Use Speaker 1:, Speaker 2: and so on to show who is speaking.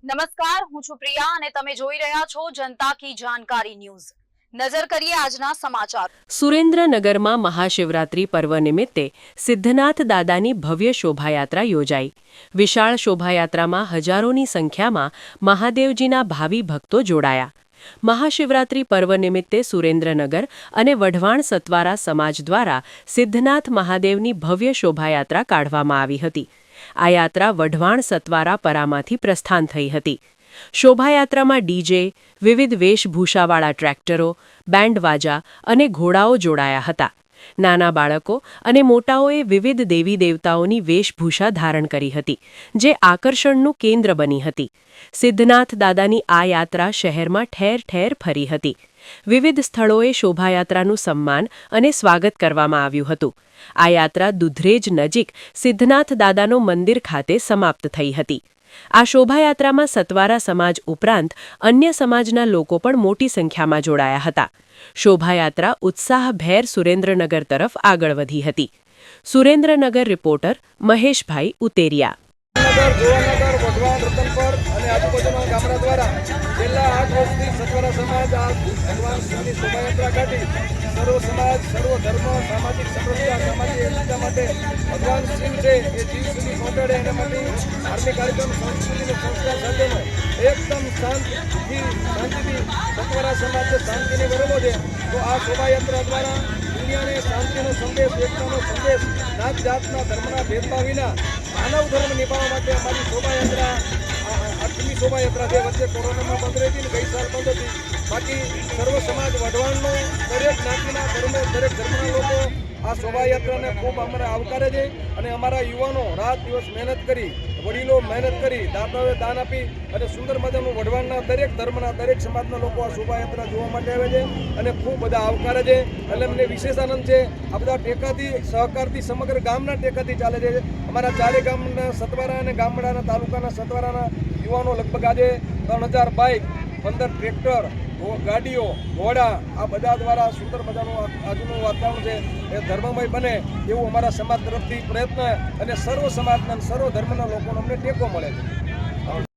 Speaker 1: નમસ્કાર, હું છું પ્રિયા અને તમે જોઈ રહ્યા છો જનતા કી જાણકારી ન્યૂઝ। નજર કરીએ આજના સમાચાર।
Speaker 2: સુરેન્દ્રનગરમાં મહાશિવરાત્રી પર્વ નિમિત્તે સિદ્ધનાથ દાદાની ભવ્ય શોભાયાત્રા યોજાઈ। વિશાળ શોભાયાત્રામાં હજારોની સંખ્યામાં મહાદેવજીના ભાવિ ભક્તો જોડાયા। મહાશિવરાત્રી પર્વ નિમિત્તે સુરેન્દ્રનગર અને વઢવાણ સતવારા સમાજ દ્વારા સિદ્ધનાથ મહાદેવની ભવ્ય શોભાયાત્રા કાઢવામાં આવી હતી। આ યાત્રા વઢવાણ સતવારા પરામાંથી પ્રસ્થાન થઈ હતી। શોભાયાત્રામાં ડીજે, વિવિધ વેશભૂષાવાળા ટ્રેક્ટરો, બેન્ડવાજા અને ઘોડાઓ જોડાયા હતા। નાના બાળકો અને મોટાઓએ વિવિધ દેવી દેવતાઓની વેશભૂષા ધારણ કરી હતી, જે આકર્ષણનું કેન્દ્ર બની હતી। સિદ્ધનાથ દાદાની આ યાત્રા શહેરમાં ઠેર ઠેર ફરી હતી। વિવિધ સ્થળોએ શોભાયાત્રાનું સન્માન અને સ્વાગત કરવામાં આવ્યું હતું। આ યાત્રા દુધરેજ નજીક સિદ્ધનાથ દાદાનો મંદિર ખાતે સમાપ્ત થઈ હતી। આ શોભાયાત્રામાં સતવારા સમાજ ઉપરાંત અન્ય સમાજના લોકો પણ મોટી સંખ્યામાં જોડાયા હતા। શોભાયાત્રા ઉત્સાહભેર સુરેન્દ્રનગર તરફ આગળ વધી હતી। સુરેન્દ્રનગર રિપોર્ટર મહેશભાઈ ઉતેરિયા।
Speaker 3: આજુબાજુના ગામડા દ્વારા છેલ્લા 8 વર્ષથી સતવારા સમાજ આ ભગવાન શિવની શોભાયાત્રા કાઢી સર્વ સમાજ, સર્વ ધર્મ, સામાજિક સમરસતા, સામાજિક એકતા માટે ભગવાન શિવ છે એ જીવ સુધી પહોંચાડે એના માટે ધાર્મિક કાર્યક્રમ, સંસ્કૃતિ અને સંસ્કાર સાથેનો એકદમ શાંતિથી સતવારા સમાજ શાંતિની ગરબો છે। તો આ શોભાયાત્રા દ્વારા દુનિયાને શાંતિનો સંદેશ, એકતાનો સંદેશ, નાત જાતના ધર્મના ભેદભાવ વિના માનવ ધર્મ નિભાવવા માટે અમારી શોભાયાત્રા 8મી શોભાયાત્રા છે। વચ્ચે કોરોનામાં બંધ રહી હતી ને ગઈ સાલ બંધ હતી। બાકી સર્વ સમાજ વઢવાણનો દરેક જ્ઞાતિના દરેક ધર્મના લોકો આ શોભાયાત્રાને ખૂબ અમારે આવકારે છે અને અમારા યુવાનો રાત દિવસ મહેનત કરી, વડીલો મહેનત કરી, દાતાઓએ દાન આપી અને સુંદર મજાનું વઢવાણના દરેક ધર્મના દરેક સમાજના લોકો આ શોભાયાત્રા જોવા માટે આવે છે અને ખૂબ બધા આવકારે છે। એટલે અમને વિશેષ આનંદ છે। આ બધા ટેકાથી, સહકારથી, સમગ્ર ગામના ટેકાથી ચાલે છે। અમારા ચારે ગામના સતવારા અને ગામડાના તાલુકાના સતવારાના યુવાનો લગભગ આજે 3000 બાઇક, 15 ટ્રેક્ટર, ગાડીઓ, ઘોડા આ બધા દ્વારા સુંદર મજાનું આજનું વાતાવરણ છે એ ધર્મમય બને એવું અમારા સમાજ તરફથી પ્રયત્ન અને સર્વ સમાજના સર્વ ધર્મના લોકોનો અમને ટેકો મળે છે।